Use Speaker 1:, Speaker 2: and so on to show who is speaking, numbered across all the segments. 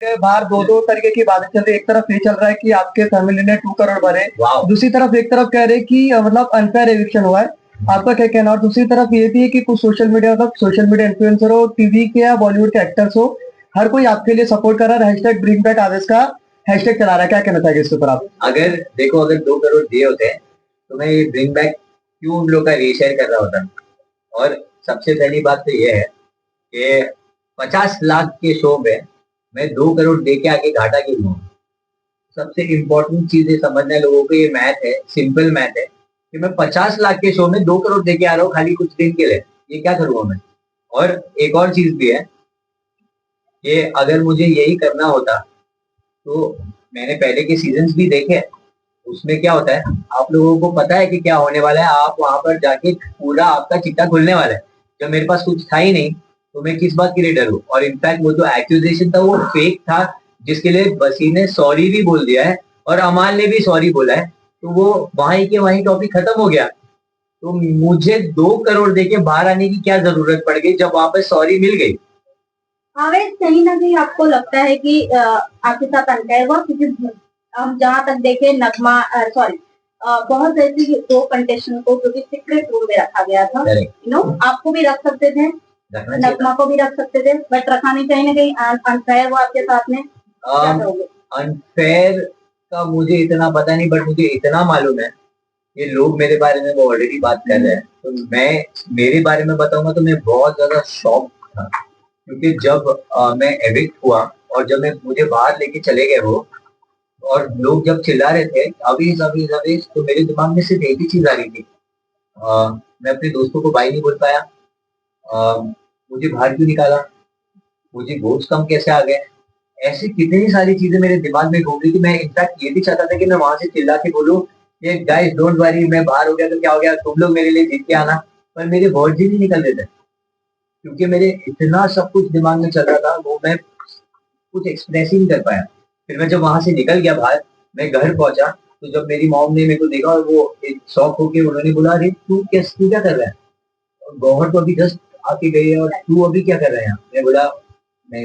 Speaker 1: के बाहर दो दो तरीके की बातें चल रही है। एक तरफ ये चल रहा है कि आपके फैमिली ने 2 करोड़ भरे, दूसरी तरफ एक तरफ कह रहे हैं कि मतलब अनफेयर एविक्शन हुआ है। आपका क्या कहना है? और दूसरी तरफ ये भी है कि कुछ सोशल मीडिया इन्फ्लुएंसर हो, टीवी के या बॉलीवुड के एक्टर्स हो, हर कोई आपके लिए सपोर्ट कर रहा है, हैशटैग ब्रिंग बैक आदेश का हैशटैग चला रहा है। क्या कहना चाहेंगे इसके ऊपर आप?
Speaker 2: अगर देखो, अगर 2 करोड़ दिए होते हैं तो मैं ये ब्रिंग बैक क्यों उन लोग का रीशेयर कर रहा होता। और सबसे पहली बात तो ये है कि 50 लाख के शो पे मैं 2 करोड़ दे के आके घाटा क्यों लूँ। सबसे इम्पोर्टेंट चीज है समझना है लोगों को, ये मैथ है, सिंपल मैथ है कि मैं 50 लाख के शो में 2 करोड़ दे के आ रहा हूँ खाली कुछ दिन के लिए, ये क्या करूँगा मैं। और एक और चीज भी है कि अगर मुझे यही करना होता तो मैंने पहले के सीजन्स भी देखे, उसमें क्या होता है आप लोगों को पता है कि क्या होने वाला है। आप वहां पर जाके पूरा आपका चिट्टा खुलने वाला है। जब मेरे पास कुछ था ही नहीं तो मैं किस बात के लिए डरूं। और इनफैक्ट वो जो एक्यूजेशन था वो फेक था, जिसके लिए बसी ने सॉरी भी बोल दिया है और अमान ने भी सॉरी बोला है, तो वो वहीं के वहीं टॉपिक खत्म हो गया। तो मुझे 2 करोड़ देके बाहर आने की क्या जरूरत पड़ गई जब वहां पर सॉरी मिल गई।
Speaker 3: आवेश, कहीं ना कहीं आपको लगता है कि आपके साथ अनफेयर हुआ? क्योंकि हम जहाँ तक देखे नगमा, सॉरी, बहुत ऐसी 2 कंटेस्टेंट को जो कि सीक्रेट रूम में रखा गया था। आपको भी रख सकते थे, नगमा को भी रख सकते थे, बट रखा नहीं। कहीं ना कहीं अनफेयर हुआ आपके साथ में।
Speaker 2: अनफेयर का मुझे इतना पता नहीं, बट मुझे इतना मालूम है ये लोग मेरे बारे में वो ऑलरेडी बात कर रहे हैं। तो मैं मेरे बारे में बताऊंगा तो मैं बहुत ज्यादा शॉक था, क्योंकि जब मैं एविक्ट हुआ और जब मुझे बाहर लेके चले गए वो, और लोग जब चिल्ला रहे थे अवीज अवीज अवीज, तो मेरे दिमाग में सिर्फ एक ही चीज आ रही थी, मैं अपने दोस्तों को बाई नहीं बोल पाया, मुझे बाहर क्यों निकाला, मुझे वोट्स कम कैसे आ गए। ऐसी कितनी सारी चीजें मेरे दिमाग में घूम रही थी। मैं इनफैक्ट ये भी चाहता था कि मैं वहां से चिल्ला के बोलूं ये गाइस डोंट वरी, मैं बाहर हो गया तो क्या हो गया, तुम लोग मेरे लिए जीत के आना। पर मेरे वर्ड्स ही नहीं निकल रहे थे, क्योंकि मेरे इतना सब कुछ दिमाग में चल रहा था, वो मैं कुछ एक्सप्रेस ही नहीं कर पाया। फिर मैं जब वहां से निकल गया बाहर, मैं घर पहुंचा, तो जब मेरी मॉम ने मेरे को देखा और वो एक शॉक होके उन्होंने बोला अरे तू क्या कर रहा है, गौहर तो अभी जस्ट आके गई है और तू अभी क्या कर रहा है यहाँ। मैं बोला मैं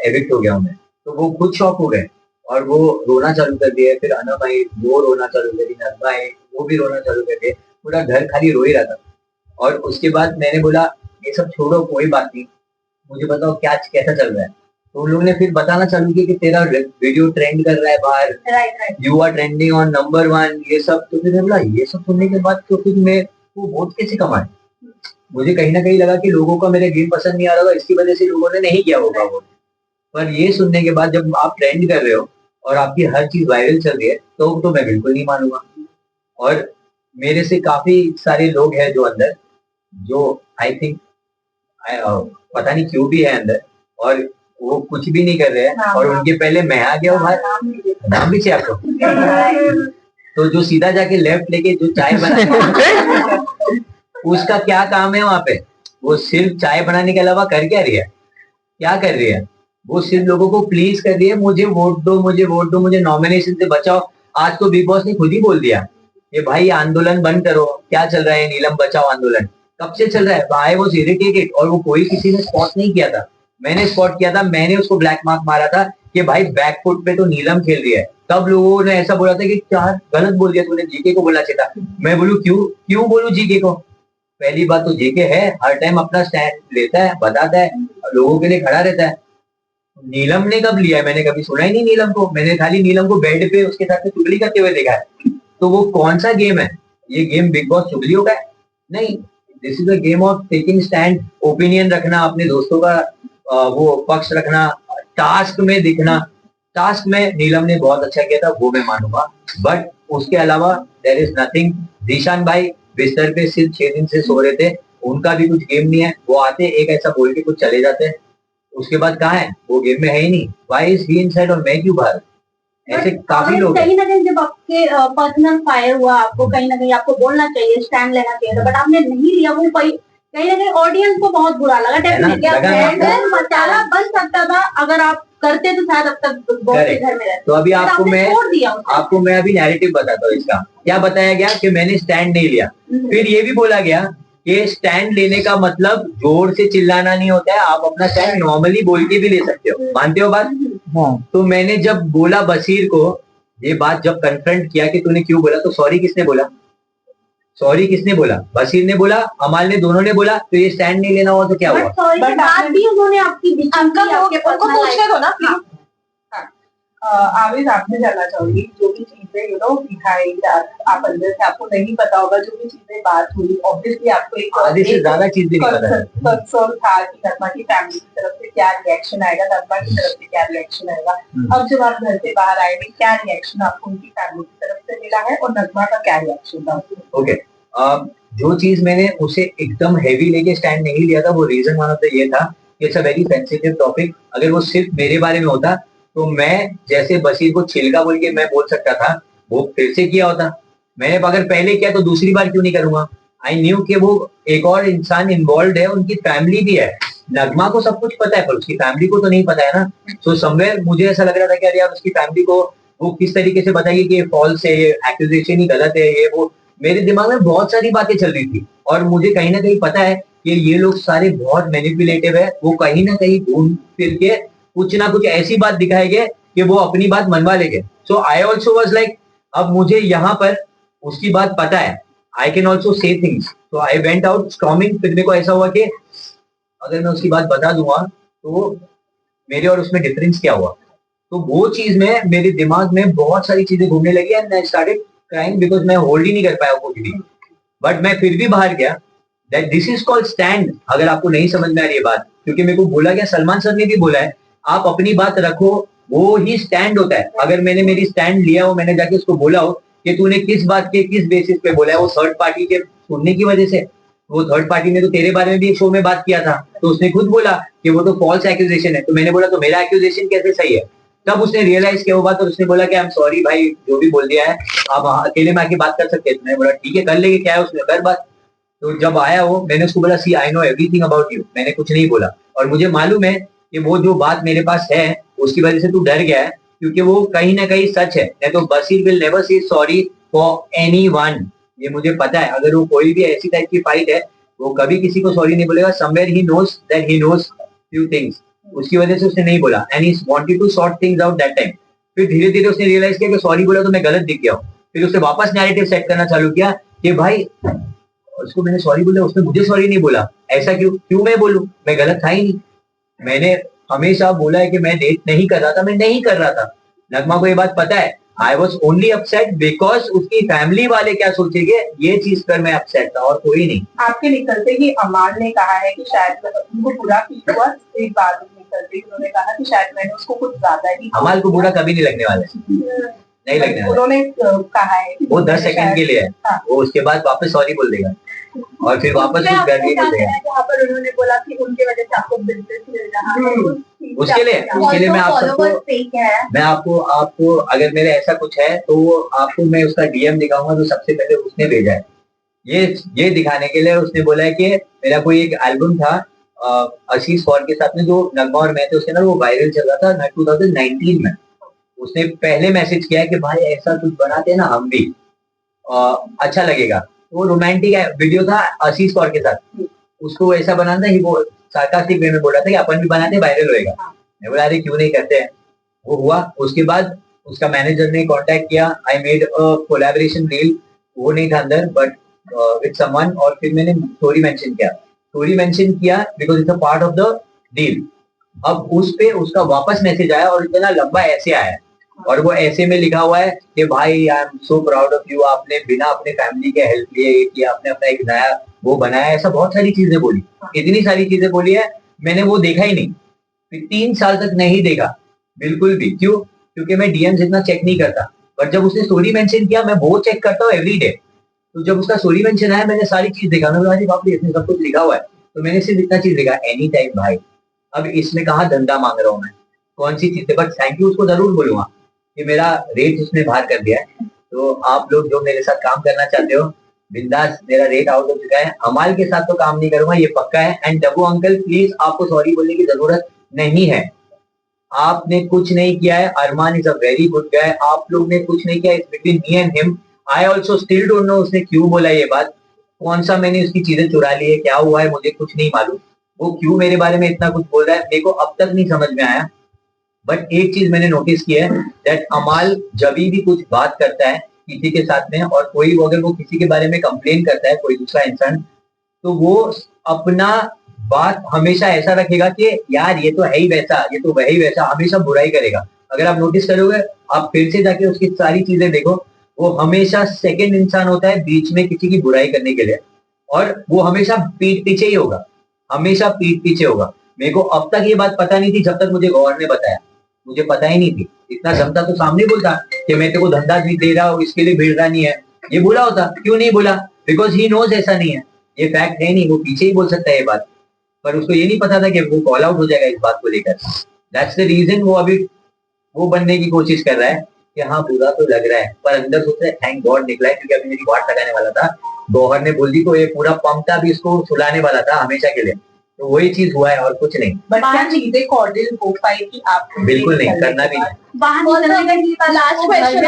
Speaker 2: एविक्ट हो गया हूँ मैं। तो वो खुद शॉक हो गए और वो रोना चालू कर दिया। फिर अनम आई, वो रोना चालू कर दी, नगमा आई, वो भी रोना चालू कर दिया। पूरा घर खाली रो ही रहा था। और उसके बाद मैंने बोला ये सब छोड़ो, कोई बात नहीं, मुझे बताओ क्या कैसा चल रहा है। तो उन लोगों ने फिर बताना चालू किया कि तेरा वीडियो ट्रेंड कर रहा है बाहर, you are trending on number 1, ये सब। तो फिर बोला ये सब सुनने के बाद तो फिर मैं वो वोट कैसे कमाए। मुझे कहीं ना कहीं लगा कि लोगों को मेरे गेम पसंद नहीं आ रहा होगा, इसकी वजह से लोगों ने नहीं किया होगा वोट। पर ये सुनने के बाद जब आप ट्रेंड कर रहे हो और आपकी हर चीज वायरल चल रही है तो मैं बिल्कुल नहीं मानूंगा। और मेरे से काफी सारे लोग हैं जो अंदर, जो आई थिंक पता नहीं क्यों भी है अंदर, और वो कुछ भी नहीं कर रहे हैं। और उनके पहले मैं आ गया हूँ भाई, नाम भी चाहिए आपको। तो जो सीधा जाके लेफ्ट लेके जो चाय बना उसका क्या काम है वहां पे। वो सिर्फ चाय बनाने के अलावा कर क्या रही है, क्या कर रही है। वो सिर्फ लोगों को प्लीज कर रही है, मुझे वोट दो, मुझे वोट दो, मुझे नॉमिनेशन से बचाओ। आज तो बिग बॉस ने खुद ही बोल दिया ये भाई आंदोलन बंद करो। क्या चल रहा है नीलम बचाओ आंदोलन, कब से चल रहा है। आई वाज इरिटेटेड, और वो कोई किसी ने स्पॉट नहीं किया था, मैंने स्पॉट किया था। मैंने उसको ब्लैक मार्क मारा था कि भाई बैकफुट पे तो नीलम खेल रही है। तब लोगों ने ऐसा बोला था कि क्या गलत बोल दिया तूने, जीके को बोलना चाहिए था। मैं बोलू क्यों बोलू जीके को। पहली बात तो जीके है हर टाइम अपना स्टैंड लेता है, बताता है, लोगों के लिए खड़ा रहता है। नीलम ने कब लिया है, मैंने कभी सुना ही नहीं नीलम को। मैंने खाली नीलम को बेड पे उसके साथ में चुगली करते हुए देखा है। तो वो कौन सा गेम है, ये गेम बिग बॉस चुगलियों का है? नहीं, this is a game of taking stand, opinion रखना, अपने दोस्तों का वो पक्ष रखना, टास्क में दिखना। टास्क में नीलम ने बहुत अच्छा किया था, वो मैं मानूंगा, बट उसके अलावा देयर इज नथिंग। जीशान भाई बिस्तर पे सिर्फ 6 दिन से सो रहे थे, उनका भी कुछ गेम नहीं है। वो आते एक ऐसा बोल के कुछ चले जाते हैं, उसके बाद कहाँ है वो, गेम में है ही नहीं। व्हाई इज ही इनसाइड और मैं क्यों बाहर। ऐसे काफी लोग
Speaker 3: कहीं ना कहीं जब आपके पर्सनल फायर हुआ, आपको कहीं ना कहीं आपको बोलना चाहिए, स्टैंड लेना चाहिए, बट आपने नहीं लिया। वो कहीं ना कहीं ऑडियंस को बहुत बुरा लगा। डेफिनेटली मसाला बन सकता था अगर आप करते तो शायद अब तक बहुत के घर में रहते।
Speaker 2: तो अभी आपको मैं अभी नैरेटिव बताता हूँ इसका। क्या बताया गया कि मैंने स्टैंड नहीं लिया। फिर ये भी बोला गया कि स्टैंड लेने का मतलब जोर से चिल्लाना नहीं होता है, आप अपना स्टैंड नॉर्मली बोल के भी ले सकते हो। मानते हो बात?
Speaker 1: हाँ
Speaker 2: तो मैंने जब बोला बशीर को ये बात, जब कन्फ्रंट किया कि तूने क्यों बोला, तो सॉरी किसने बोला? सॉरी किसने बोला? बशीर ने बोला, अमाल ने, दोनों ने बोला। तो ये स्टैंड नहीं लेना हुआ तो क्या हुआ?
Speaker 3: बट सॉरी के बाद भी उन्होंने आपकी
Speaker 4: उनको पूछने दो ना।
Speaker 5: आविद, आपने जानना चाहूंगी जो भी चीजें बिहाइंड आप अंदर से आपको नहीं पता होगा, जो भी चीजें बात हुई, ऑब्वियसली आपको एक
Speaker 2: आधे से ज्यादा चीज भी नहीं पता है।
Speaker 5: कंसर्न था कि नगमा की फैमिली की तरफ से क्या रिएक्शन आएगा, नगमा की तरफ से क्या रिएक्शन आएगा। अब जब आप घर से बाहर आएंगे, क्या रिएक्शन आपको उनकी फैमिली की तरफ से मिला है और नगमा का क्या रिएक्शन था?
Speaker 2: ओके, जो चीज मैंने उसे एकदम हैवी लेके स्टैंड नहीं लिया था, वो रीजन वन ऑफ द ये था कि it's a very sensitive topic. अगर वो सिर्फ मेरे बारे में होता तो मैं जैसे बशीर को छिलका बोल के मैं बोल सकता था, वो फिर से किया होता। मैंने अगर पहले किया तो दूसरी बार क्यों नहीं करूंगा? आई न्यू कि वो एक और इंसान इन्वॉल्व है, उनकी फैमिली भी है। नगमा को सब कुछ पता है पर उसकी फैमिली को तो नहीं पता है ना। सो समवेयर मुझे ऐसा लग रहा था कि अरे यार, उसकी फैमिली को वो किस तरीके से बताएगी कि ये फॉल्स है, ये एक्यूजेशन ही गलत है, ये वो। मेरे दिमाग में बहुत सारी बातें चल रही थी और मुझे कहीं ना कहीं पता है कि ये लोग सारे बहुत मैनिपुलेटिव है। वो कहीं ना कहीं घूम फिर के कुछ ना कुछ ऐसी बात दिखाएंगे कि वो अपनी बात मनवा लेंगे। सो आई ऑल्सो वॉज लाइक, अब मुझे यहाँ पर उसकी बात पता है, I can also say things. So I went out storming. फिर मेरे को ऐसा हुआ कि अगर मैं उसकी बात बता दूंगा तो मेरे और उसमें डिफरेंस क्या हुआ। तो वो चीज में मेरे दिमाग में बहुत सारी चीजें घूमने लगी and I started crying because मैं होल्ड ही नहीं कर पाया कुछ भी। बट मैं फिर भी बाहर गया। That this is called stand. अगर आपको नहीं समझ में आ रही है बात, क्योंकि मेरे को बोला गया, सलमान सर ने भी बोला है, आप अपनी बात रखो, वो ही स्टैंड होता है। अगर मैंने मेरी स्टैंड लिया हो, मैंने जाके उसको बोला हो कि तूने किस बात के किस बेसिस पे बोला है, वो थर्ड पार्टी के सुनने की वजह से। वो थर्ड पार्टी ने तो तेरे बारे में भी एक शो में बात किया था, तो उसने खुद बोला कि वो तो फॉल्स एक्यूजेशन है। तो मैंने बोला तो मेरा एक्यूजेशन कैसे सही है? तब उसने रियलाइज किया वो बात और उसने बोला कि आई एम सॉरी भाई, जो भी बोल दिया है, आप अकेले में आके बात कर सकते हैं। मैंने बोला ठीक है, कर लेंगे, क्या है उसमें, कर बात। तो जब आया वो, मैंने उसको बोला, she I know everything about you. मैंने कुछ नहीं बोला और मुझे मालूम है कि वो जो बात मेरे पास है उसकी वजह से तू डर गया है, क्योंकि वो कहीं ना कहीं सच है। नहीं तो Bashir will never say sorry for anyone. ये मुझे पता है। अगर वो कोई भी ऐसी टाइप की फाइट है, वो कभी किसी को सॉरी नहीं बोलेगा। Somewhere he knows that he knows few things. उसकी वजह से उसने नहीं बोला and he wanted to sort things out that time. फिर धीरे धीरे उसने रियलाइज किया कि सॉरी बोला तो मैं गलत दिख गया हूँ। फिर उसने वापस नैरेटिव सेट करना चालू किया कि भाई, उसको मैंने सॉरी बोला, उसने मुझे सॉरी नहीं बोला, ऐसा क्यों क्यों मैं बोलूं, मैं गलत था ही नहीं। मैंने हमेशा बोला है कि मैं डेट नहीं कर रहा था, मैं नहीं कर रहा था। नगमा को ये बात पता है। I was only upset because उसकी फैमिली वाले क्या सोचेंगे, ये चीज पर मैं अपसेट था और कोई नहीं।
Speaker 5: आपके निकलते ही अमाल ने कहा है कि शायद उनको बुरा फील हुआ। एक बात निकलते ही उन्होंने कहा कि शायद मैंने उसको कुछ ज्यादा ही।
Speaker 2: अमाल को बुरा कभी नहीं लगने वाला है, नहीं लगने वाला।
Speaker 5: उन्होंने कहा है कि
Speaker 2: वो 10 सेकंड के लिए है, वो उसके बाद वापस सॉरी बोल देगा और फिर वापस कुछ करके बोल देगा।
Speaker 3: जहाँ पर उन्होंने बोला कि उनकी वजह से आपको बिजनेस मिल रहा है,
Speaker 2: उसके लिए मैं आप सबको, मैं आपको अगर मेरे ऐसा कुछ है तो आपको मैं उसका डीएम दिखाऊंगा जो सबसे पहले उसने भेजा है। ये दिखाने के लिए उसने बोला है कि मेरा कोई एक एल्बम था आशीष कौर के साथ में, जो नगमा और मैं थे, उसके अंदर वो वायरल चल रहा था 2019 में। उसने पहले मैसेज किया कि भाई ऐसा कुछ बनाते हैं ना हम भी, अच्छा लगेगा। वो रोमांटिक वीडियो था आशीष कौर के साथ, उसको ऐसा बनाना था, वो सार्कास्टिक वे में बोल रहा था कि अपन भी बनाते, वायरल होएगा। मैं बोला अरे क्यों नहीं करते हैं। वो हुआ। उसके बाद उसका मैनेजर ने कांटेक्ट किया, I made a collaboration reel, वो नहीं था अंदर बट विद समवन, और फिर मैंने स्टोरी मेंशन किया because it's a part of the deal. अब उस पे उसका वापस मैसेज आया और इतना लंबा ऐसे आया और वो ऐसे में लिखा हुआ है कि भाई I am so proud of you, आपने बिना अपने फैमिली के हेल्प लिए ये किया, आपने अपना एक नया वो बनाया, ऐसा बहुत सारी चीजें बोली, इतनी सारी चीजें बोली है। मैंने वो देखा ही नहीं, फिर 3 साल तक नहीं देखा बिल्कुल भी। क्यों? क्योंकि मैं डीएम्स इतना चेक नहीं करता, बट जब उसने स्टोरी मेंशन किया मैं वो चेक करता हूँ एवरी डे। तो जब उसका स्टोरी मेंशन आया मैंने सारी चीज देखा, मैं बोला बाप रे इसमें सब कुछ लिखा हुआ है। तो मैंने सिर्फ इतना चीज देखा, एनी टाइम भाई, अब इसमें कहाँ धंधा मांग रहा हूँ मैं, कौन सी चीज है। बट थैंक यू उसको जरूर बोलूंगा कि मेरा रेट उसने बाहर कर दिया है। तो आप लोग जो मेरे साथ काम करना चाहते हो, बिंदास, मेरा रेट आउट हो चुका है। अमाल के साथ तो काम नहीं करूंगा, ये पक्का है। एंड डब्बू अंकल प्लीज, आपको सॉरी बोलने की जरूरत नहीं है, आपने कुछ नहीं किया है। Armaan is a very good guy, आप लोग ने कुछ नहीं किया, it's between me and him. I also still don't know उसने क्यों बोला ये बात, कौन सा मैंने उसकी चीजें चुरा ली है, क्या हुआ है मुझे कुछ नहीं मालूम। वो क्यों मेरे बारे में इतना कुछ बोल रहा है, मेरे को अब तक नहीं समझ में आया। बट एक चीज मैंने नोटिस की है दैट अमाल जब भी कुछ बात करता है किसी के साथ में, और कोई अगर वो किसी के बारे में कंप्लेन करता है कोई दूसरा इंसान, तो वो अपना बात हमेशा ऐसा रखेगा कि यार ये तो है ही वैसा, ये तो वही वैसा, हमेशा बुराई करेगा। अगर आप नोटिस करोगे, आप फिर से जाके उसकी सारी चीजें देखो, वो हमेशा सेकंड इंसान होता है बीच में किसी की बुराई करने के लिए, और वो हमेशा पीठ पीछे ही होगा, हमेशा पीठ पीछे होगा। मेरे को अब तक ये बात पता नहीं थी जब तक मुझे गौर ने बताया, मुझे पता ही नहीं थी। इतना जमता तो सामने बोलता कि मैं तेरे को धंधा भी दे रहा हूँ, इसके लिए भेज रहा नहीं है, ये बोला होता। क्यों नहीं बोला? बिकॉज ही नोज ऐसा नहीं है, ये फैक्ट है नहीं, वो पीछे ही बोल सकता है ये बात, पर उसको ये नहीं पता था कि वो कॉल आउट हो जाएगा इस बात को लेकर। दैट्स द रीजन वो अभी वो बनने की कोशिश कर रहा है कि हाँ बुरा तो लग रहा है, पर अंदर सोच रहा है थैंक गॉड निकला है, क्योंकि अभी मेरी वाट लगाने वाला था, गौहर ने बोल दी तो ये पूरा पंपटा भी इसको सुलाने वाला था हमेशा के लिए। तो वही चीज हुआ है और कुछ नहीं।
Speaker 5: बट क्या चीजें कॉर्डियल हो पाई कि आप
Speaker 2: बिल्कुल नहीं, करना भी नहीं।
Speaker 3: बाहर निकलने की बात,
Speaker 4: लास्ट क्वेश्चन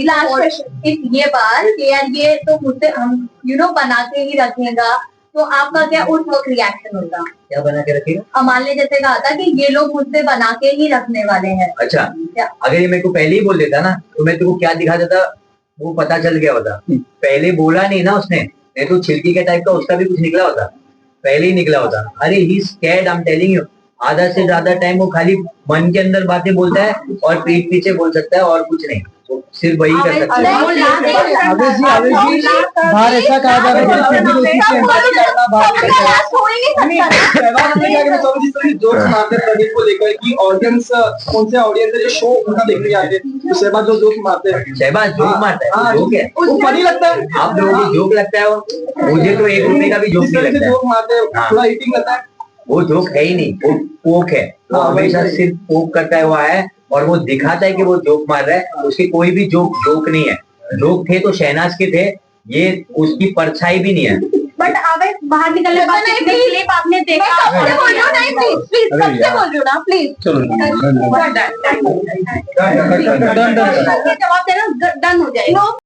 Speaker 4: लास्ट क्वेश्चन इस ये बात कि यार ये तो मुझसे हम बना के ही रखेगा, तो आपका क्या उस वक्त रिएक्शन होगा?
Speaker 2: क्या बना के रखेगा?
Speaker 4: अमाल ने जैसे कहा था कि ये लोग मुझसे बना के ही रखने वाले हैं।
Speaker 2: अच्छा, अगर ये मेरे को पहले ही बोल देता ना तो मैं तुमको क्या दिखा देता वो पता चल गया होता। पहले बोला नहीं ना उसने, नहीं तो छिलकी के टाइप का उसका भी कुछ निकला होता, पहले ही निकला होता। अरे he scared, I am telling you. आधा से ज्यादा टाइम वो खाली मन के अंदर बातें बोलता है और पीठ पीछे बोल सकता है और कुछ नहीं, वो सिर्फ वही कर सकता है।
Speaker 1: आवेश जी बाहर ऐसा कहा जा रहा है कि उसी के
Speaker 6: जोक्स मारते हैं प्रदीप को लेकर कि ऑडियंस कौन से ऑडियंस है जो शो उनका देखने जाते हैं, तो शहबाज जो जोक मारते हैं,
Speaker 2: शहबाज जोक मारता है,
Speaker 6: हाँ,
Speaker 2: जोक है,
Speaker 6: वो फनी लगता है।
Speaker 2: आप लोगों को जोक लगता है वो, मुझे तो 1 रुपए का भी जोक
Speaker 6: जिस
Speaker 2: नहीं
Speaker 6: तरह से
Speaker 2: लगता है।
Speaker 6: जोक मारते हैं थोड़ा ईटिंग लगता है।
Speaker 2: वो जोक है ही नहीं, वो पोक है, वो हमेशा सिर्फ पोक करता हुआ है और वो दिखाता है कि वो जोक मार रहा है, उसके कोई भी जोक नहीं है। जोक थे तो शहनाज के थे, ये उसकी परछाई भी नहीं है।
Speaker 3: बट आवेश बाहर निकलने के बाद कितने क्लिप आपने देखा?
Speaker 4: सबसे बोल रही हूँ, नहीं प्लीज सबसे बोल रही हूँ ना प्लीज।
Speaker 1: चलो
Speaker 3: जवाब देना डन हो जाएगा।